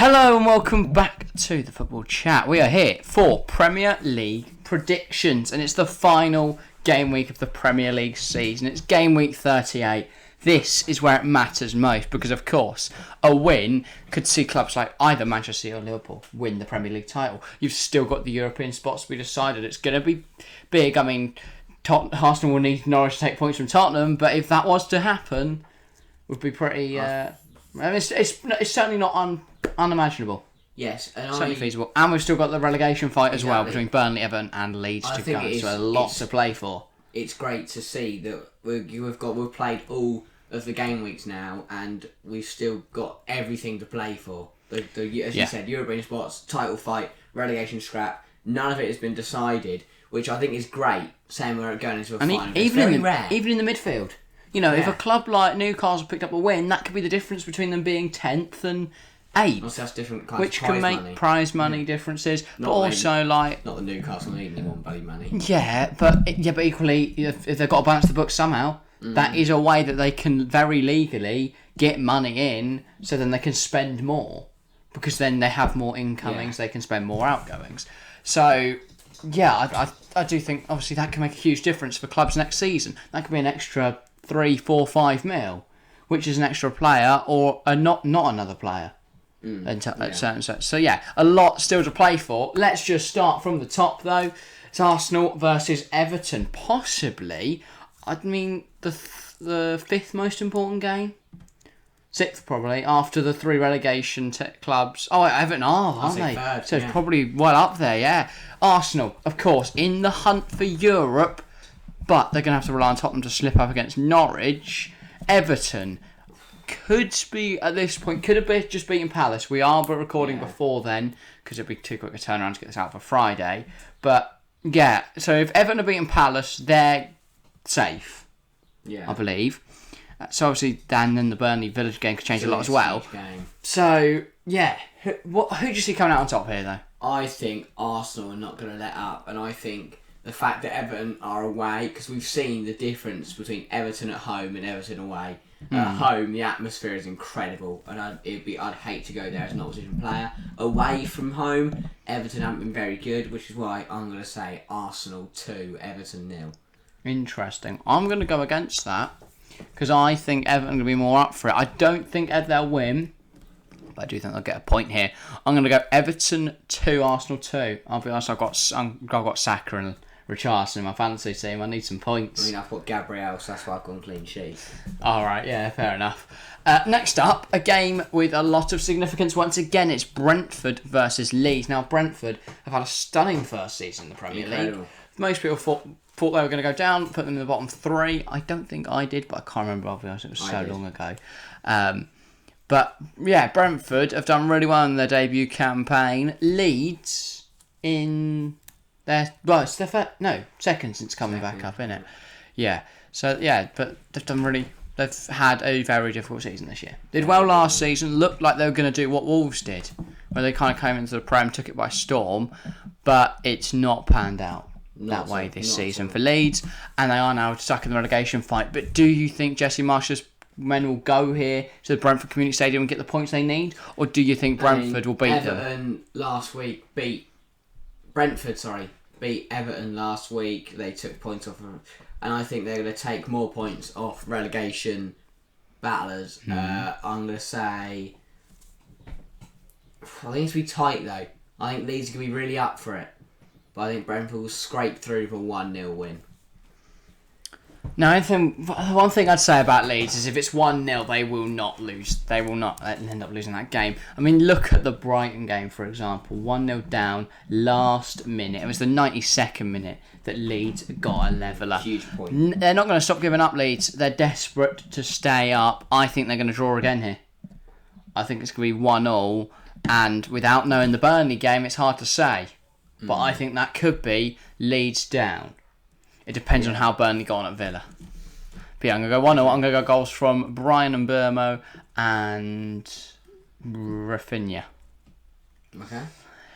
Hello and welcome back to the Football Chat. We are here for Premier League predictions, and it's the final game week of the Premier League season. It's game week 38. This is where it matters most because, of course, a win could see clubs like either Manchester City or Liverpool win the Premier League title. You've still got the European spots to be decided. It's going to be big. I mean, Arsenal will need Norwich to take points from Tottenham, but if that was to happen, it would be pretty... it's certainly not unimaginable. Yes, and certainly feasible. And we've still got the relegation fight as well between Burnley, Everton and Leeds to go. So a lot to play for. It's great to see that we've played all of the game weeks now, and we've still got everything to play for. As you said, European spots, title fight, relegation scrap. None of it has been decided, which I think is great. Saying we're going into a final. Even in the midfield. You know, if a club like Newcastle picked up a win, that could be the difference between them being 10th and 8th. Also, that's different kinds which of prize can make money. Prize money differences. But also, not the Newcastle need any more bloody money. Yeah, but equally, if they've got to balance the books somehow, that is a way that they can very legally get money in, so then they can spend more. Because then they have more incomings, they can spend more outgoings. So, yeah, I do think, obviously, that can make a huge difference for clubs next season. That could be an extra 3, 4, 5 mil, which is an extra player or not another player at certain sets. So yeah, a lot still to play for. Let's just start from the top though. It's Arsenal versus Everton, possibly. I mean the 5th most important game, 6th probably after the 3 relegation clubs. Oh, Everton aren't they? Third, so it's probably well up there. Yeah, Arsenal, of course, in the hunt for Europe. But they're going to have to rely on Tottenham to slip up against Norwich. Everton could be, at this point, could have just beaten Palace. We are recording before then, because it'd be too quick a turnaround to get this out for Friday. But, yeah, so if Everton have beaten Palace, they're safe, I believe. So, obviously, then the Burnley Village game could change a lot as well. So, yeah, who do you see coming out on top here, though? I think Arsenal are not going to let up, and I think the fact that Everton are away, because we've seen the difference between Everton at home and Everton away. At home, the atmosphere is incredible, and I'd hate to go there as an opposition player. Away from home, Everton haven't been very good, which is why I'm going to say Arsenal 2, Everton 0. Interesting. I'm going to go against that, because I think Everton are going to be more up for it. I don't think they'll win, but I do think they'll get a point here. I'm going to go Everton 2, Arsenal 2. I'll be honest, I've got Saka and Richarlison in my fantasy team. I need some points. I mean, I've got Gabriel, so that's why I've gone clean sheet. Alright, yeah, fair enough. Next up, a game with a lot of significance. Once again, it's Brentford versus Leeds. Now, Brentford have had a stunning first season in the Premier League. Most people thought they were going to go down, put them in the bottom 3. I don't think I did, but I can't remember, I'll be honest, it was so long ago. But, yeah, Brentford have done really well in their debut campaign. Leeds in... it's their second since coming back up, isn't it? Yeah. So yeah, but they've had a very difficult season this year. Did well last season, looked like they were going to do what Wolves did, where they kind of came into the Prem, took it by storm, but it's not panned out that way this season for Leeds, and they are now stuck in the relegation fight. But do you think Jesse Marsh's men will go here to the Brentford Community Stadium and get the points they need, or do you think Brentford will beat them? Everton last week beat Everton last week. They took points off them, and I think they're going to take more points off relegation battlers. I'm going to say, I think it's going to be tight though. I think Leeds are going to be really up for it, but I think Brentford will scrape through for a 1-0 win. Now, one thing I'd say about Leeds is if it's 1-0, they will not lose. They will not end up losing that game. I mean, look at the Brighton game, for example. 1-0 down, last minute. It was the 92nd minute that Leeds got a leveller. Huge point. They're not going to stop giving up, Leeds. They're desperate to stay up. I think they're going to draw again here. I think it's going to be 1-1. And without knowing the Burnley game, it's hard to say. But I think that could be Leeds down. It depends on how Burnley got on at Villa. But yeah, I'm going to go 1-0. I'm going to go goals from Brian and Burmo and Rafinha. Okay.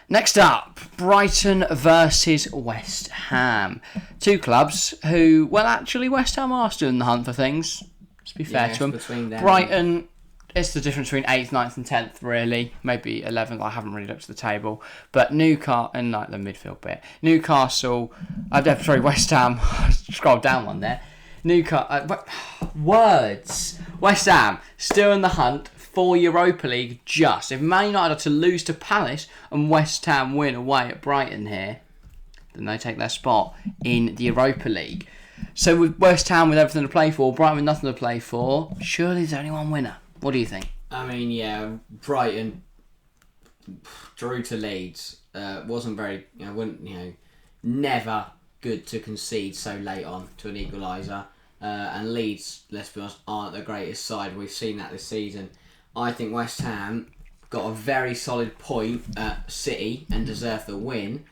Next up, Brighton versus West Ham. Two clubs who, well, actually, West Ham are still in the hunt for things. Let's be fair to them. Brighton it's the difference between 8th, 9th and 10th, really. Maybe 11th. I haven't really looked at the table. But Newcastle, and like the midfield bit. Newcastle, West Ham. Scroll down one there. Words. West Ham, still in the hunt for Europa League just. If Man United are to lose to Palace and West Ham win away at Brighton here, then they take their spot in the Europa League. So with West Ham with everything to play for, Brighton with nothing to play for, surely there's only one winner. What do you think? I mean, yeah, Brighton drew to Leeds. Wasn't very, never good to concede so late on to an equaliser. And Leeds, let's be honest, aren't the greatest side. We've seen that this season. I think West Ham got a very solid point at City and deserve the win.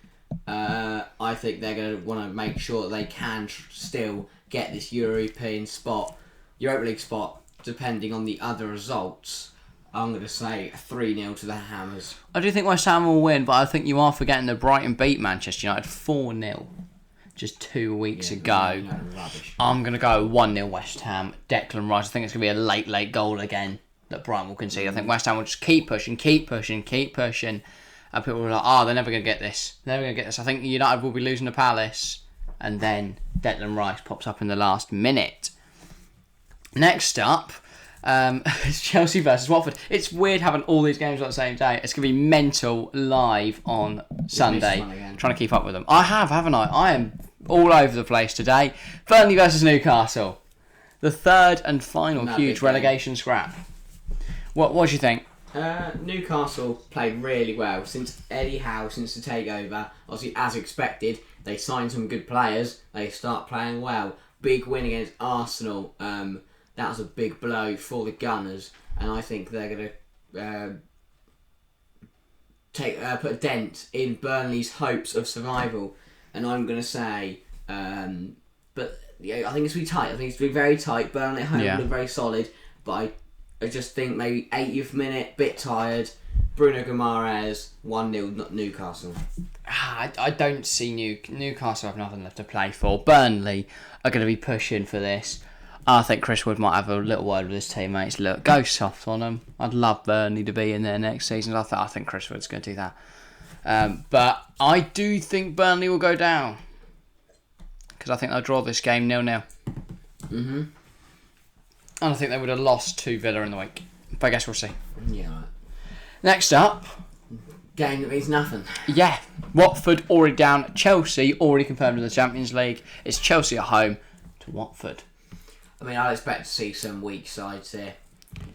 I think they're going to want to make sure that they can still get this Europa League spot, depending on the other results. I'm going to say 3-0 to the Hammers. I do think West Ham will win, but I think you are forgetting that Brighton beat Manchester United 4-0 just 2 weeks ago. I'm going to go 1-0 West Ham. Declan Rice. I think it's going to be a late goal again that Brighton will concede. I think West Ham will just keep pushing. And people were like, they're never going to get this. I think United will be losing to Palace. And then Declan Rice pops up in the last minute. Next up, it's Chelsea versus Watford. It's weird having all these games on the same day. It's going to be mental live on Sunday. Trying to keep up with them. I have, haven't I? I am all over the place today. Burnley versus Newcastle. The third and final huge relegation scrap. What do you think? Newcastle played really well since Eddie Howe, since the takeover. Obviously, as expected, they signed some good players. They start playing well. Big win against Arsenal. That was a big blow for the Gunners, and I think they're going to put a dent in Burnley's hopes of survival. And I'm going to say, but yeah, I think it's going to be tight. I think it's going to be very tight. Burnley at home will be very solid, but I just think maybe 80th minute, bit tired. Bruno Guimaraes, 1-0 Newcastle. I don't see Newcastle have nothing left to play for. Burnley are going to be pushing for this. I think Chris Wood might have a little word with his teammates. Look, go soft on them. I'd love Burnley to be in there next season. I think Chris Wood's going to do that. But I do think Burnley will go down. Because I think they'll draw this game 0-0. Mm-hmm. And I think they would have lost to Villa in the week. But I guess we'll see. Yeah, right. Next up. Game that means nothing. Yeah. Watford already down. Chelsea already confirmed in the Champions League. It's Chelsea at home to Watford. I mean, I'd expect to see some weak sides here.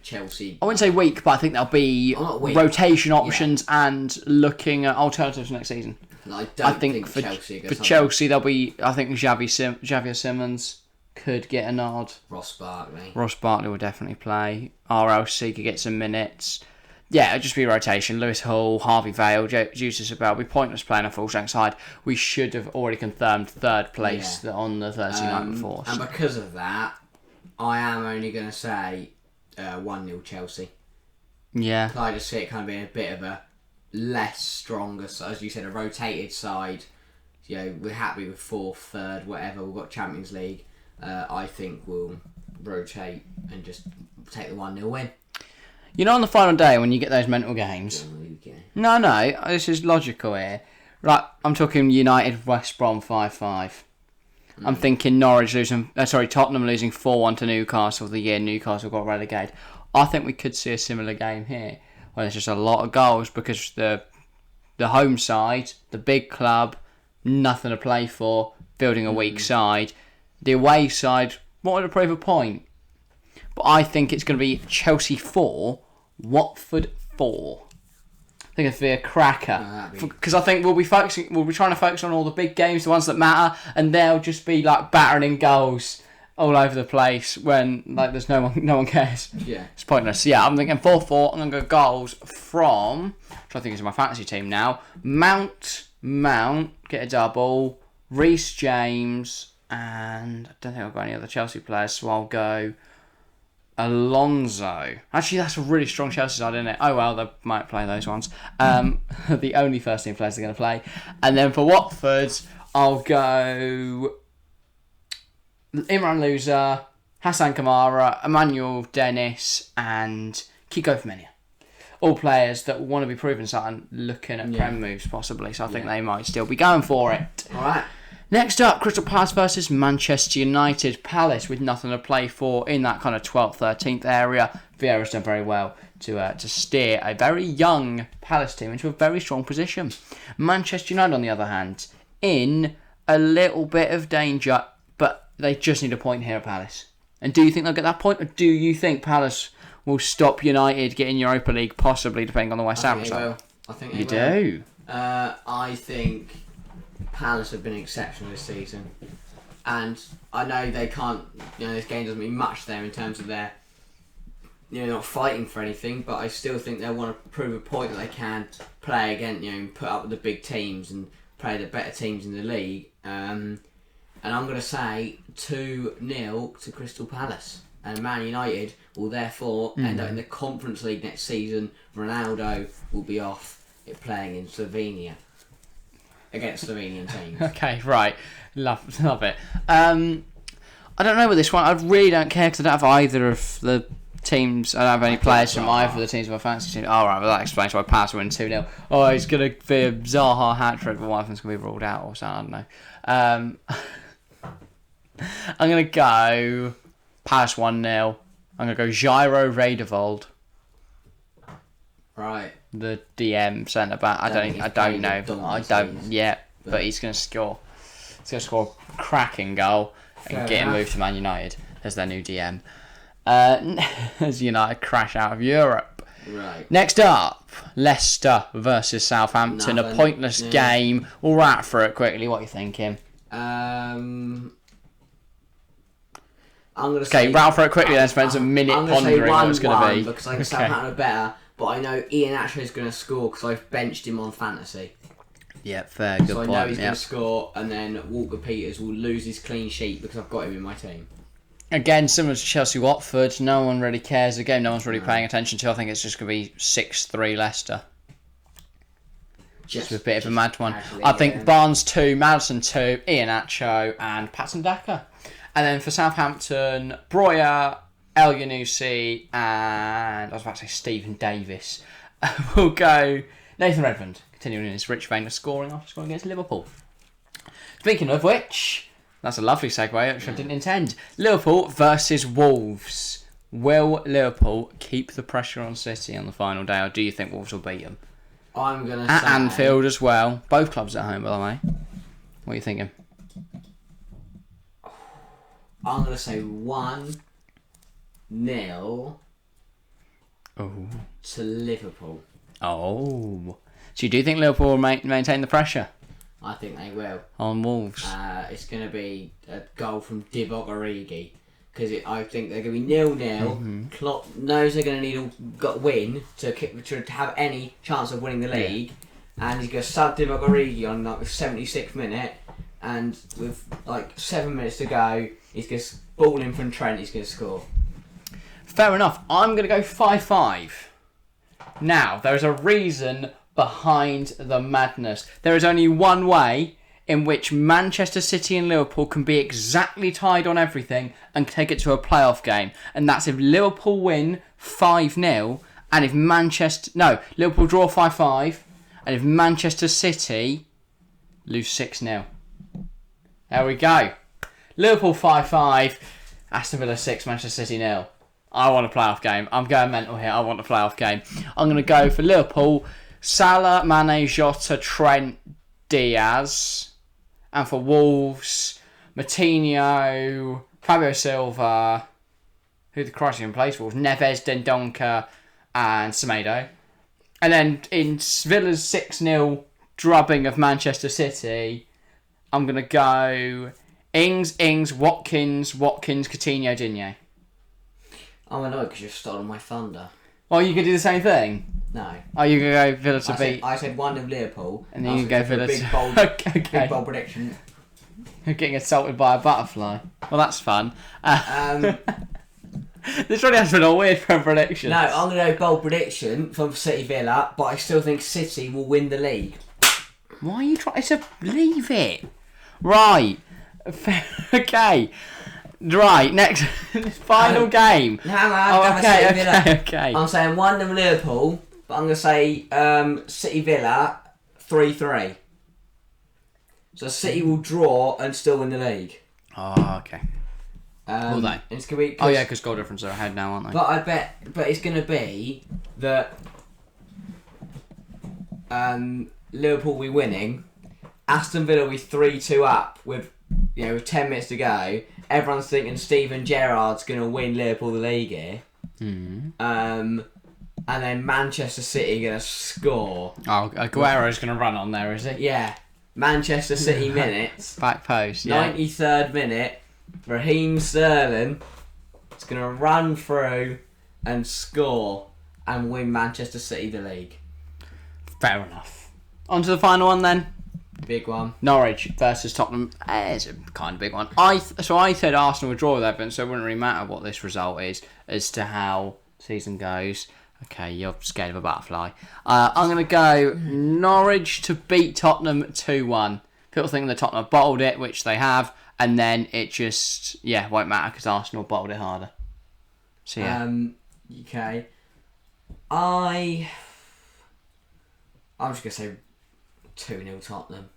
Chelsea. I wouldn't say weak, but I think there'll be rotation options and looking at alternatives next season. I think for Chelsea. Chelsea, there'll be. I think Xavier Simmons could get a nod. Ross Barkley will definitely play. RLC could get some minutes. Yeah, it'll just be rotation. Lewis Hall, Harvey Vale, Jesus Abel. It'll be pointless playing a full strength side. We should have already confirmed third place on the Thursday night before. And because of that, I am only going to say 1-0 Chelsea. Yeah. I just see it kind of being a bit of a less stronger, as you said, a rotated side. We're happy with fourth, third, whatever. We've got Champions League. I think we'll rotate and just take the 1-0 win. On the final day when you get those mental games. No, this is logical here. Right, I'm talking United West Brom 5-5. I'm thinking Tottenham losing 4-1 to Newcastle the year Newcastle got relegated. I think we could see a similar game here where there's just a lot of goals because the home side, the big club, nothing to play for, building a weak side. The away side wanted to prove a point. But I think it's going to be Chelsea 4, Watford 4. I think it'll be a cracker because I think we'll be trying to focus on all the big games, the ones that matter, and they'll just be like battering in goals all over the place when there's no one cares. Yeah, it's pointless. Yeah, I'm thinking 4-4. I'm gonna go goals from. I think it's my fantasy team now. Mount get a double. Reece James, and I don't think I've got any other Chelsea players, so I'll go Alonso. Actually, that's a really strong Chelsea side, isn't it? Oh well, they might play those ones. The only first team players they're going to play. And then for Watford, I'll go Imran Louza, Hassan Kamara, Emmanuel Dennis, and Kiko Femenia. All players that want to be proven something, looking at Prem moves possibly. So I think they might still be going for it. All right. Next up, Crystal Palace versus Manchester United. Palace with nothing to play for in that kind of 12th, 13th area. Vieira's done very well to steer a very young Palace team into a very strong position. Manchester United, on the other hand, in a little bit of danger, but they just need a point here at Palace. And do you think they'll get that point, or do you think Palace will stop United getting Europa League, possibly, depending on the West Ham result? I think they you will. Do? I think Palace have been exceptional this season, and I know they can't. This game doesn't mean much to them in terms of their, not fighting for anything. But I still think they want to prove a point that they can play against, put up with the big teams and play the better teams in the league. And I'm going to say 2-0 to Crystal Palace, and Man United will therefore end up in the Conference League next season. Ronaldo will be off playing in Slovenia. Against Slovenian teams. Okay, right. Love it. I don't know with this one. I really don't care because I don't have either of the teams. I don't have any players from either of the teams of my fantasy team. All right, well, that explains why Palace win 2-0. Oh, it's going to be a Zaha hat-trick, but one of them's going to be ruled out or something. I don't know. I'm going to go Palace 1-0. I'm going to go Jairo Radevold. Right. The DM centre back. I don't know. Yeah, but he's going to score. He's going to score a cracking goal and get him moved to Man United as their new DM. As United crash out of Europe. Right. Next up, Leicester versus Southampton. A pointless game. We'll wrap through it quickly. What are you thinking? I'm going to say... Okay, rattle through it quickly then spend a minute pondering what it's going to be. Because I think Southampton are better. But I know Ian Atcher is going to score because I've benched him on fantasy. Yeah, fair, good point. So I know he's going to score, and then Walker Peters will lose his clean sheet because I've got him in my team. Again, similar to Chelsea-Watford, no one really cares. Again, no one's really paying attention to. I think it's just going to be 6-3 Leicester. Just a bit of a mad one. I think Barnes 2, Madison 2, Ian Atcho, and Patson Daka. And then for Southampton, Breuer, El Yunusi, and I was about to say Stephen Davis. We'll go Nathan Redmond, continuing in his rich vein of scoring after scoring against Liverpool. Speaking of which, that's a lovely segue, which I didn't intend. Liverpool versus Wolves. Will Liverpool keep the pressure on City on the final day, or do you think Wolves will beat them? I'm going to say... At Anfield as well. Both clubs at home, by the way. What are you thinking? I'm going to say 1-0 to Liverpool. Oh. So you do think Liverpool will maintain the pressure? I think they will. On Wolves? It's going to be a goal from Divock Origi. Because I think they're going to be 0-0. Klopp knows they're going to need a win to have any chance of winning the league. And he's going to sub Divock Origi on the 76th minute. And with 7 minutes to go, he's going to ball in from Trent, he's going to score. Fair enough. I'm going to go 5-5. Now, there is a reason behind the madness. There is only one way in which Manchester City and Liverpool can be exactly tied on everything and take it to a playoff game. And that's if Liverpool win 5-0 and if Liverpool draw 5-5 and if Manchester City lose 6-0. There we go. Liverpool 5-5, Aston Villa 6, Manchester City 0. I want a playoff game. I'm going mental here. I want a playoff game. I'm going to go for Liverpool, Salah, Mane, Jota, Trent, Diaz. And for Wolves, Moutinho, Fabio Silva, who the Christ in place for Wolves, Neves, Dendoncker, and Semedo. And then in Villa's 6-0 drubbing of Manchester City, I'm going to go Ings, Watkins, Coutinho, Digne. I'm annoyed because you've stolen my thunder. Oh, you could do the same thing? No. Oh, you could go Villa to beat... I said 1-0 Liverpool. And then you can go Villa to... Big bold, okay. Big bold prediction. You're getting assaulted by a butterfly. Well, that's fun. This really has been a weird prediction. No, I'm going to go bold prediction from City Villa, but I still think City will win the league. Why are you trying to leave it? Right. Okay. Right, next final game. Okay. I'm saying 1-0 Liverpool, but I'm going to say City Villa 3-3. So City will draw and still win the league. Oh, okay. Will they? It's gonna be. Because goal difference are ahead now, aren't they? But it's going to be that Liverpool will be winning. Aston Villa will be 3-2 up with 10 minutes to go. Everyone's thinking Steven Gerrard's going to win Liverpool the league here. Mm. And then Manchester City going to score. Oh, Aguero's going to run on there, is he? Yeah. Manchester City minutes. Back post, yeah. 93rd minute. Raheem Sterling is going to run through and score and win Manchester City the league. Fair enough. On to the final one then. Big one. Norwich versus Tottenham. It's a kind of big one. I said Arsenal would draw with Everton, so it wouldn't really matter what this result is as to how season goes. Okay, you're scared of a butterfly. I'm going to go Norwich to beat Tottenham 2-1. People think that Tottenham have bottled it, which they have, and then it just, won't matter because Arsenal bottled it harder. So, yeah. Okay. I'm just going to say 2-0 Tottenham.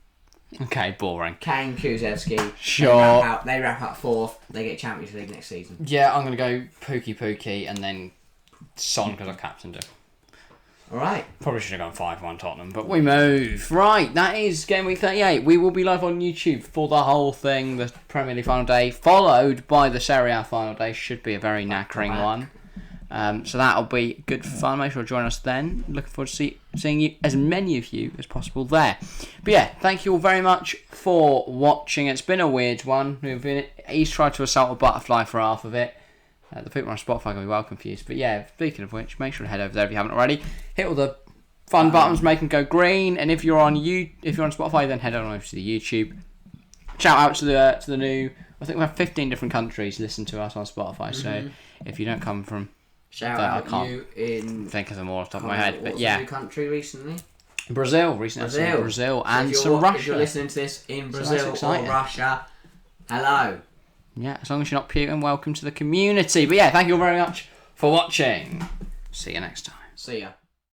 Okay, boring. Kane, Kulusevski. Sure. They wrap up 4th. They get Champions League next season. Yeah, I'm going to go Pookie and then Son because I've captained him. Alright. Probably should have gone 5-1 Tottenham, but we move. Right, that is Game Week 38. We will be live on YouTube for the whole thing, the Premier League final day, followed by the Serie A final day. Should be a very knackering one. So that'll be good fun. Make sure to join us then. Looking forward to seeing you, as many of you as possible there. But yeah, thank you all very much for watching. It's been a weird one. He's tried to assault a butterfly for half of it. The people on Spotify are going to be well confused. But yeah, speaking of which, make sure to head over there if you haven't already. Hit all the fun buttons, make them go green. And if you're on Spotify, then head on over to the YouTube. Shout out to the new. I think we have 15 different countries listen to us on Spotify. So if you don't come from, shout out you in. Think of them all off the top of my head. But yeah, new country recently. Brazil and some Russia. If you're listening to this in Brazil or Russia, hello. Yeah, as long as you're not Putin, welcome to the community. But yeah, thank you all very much for watching. See you next time. See ya.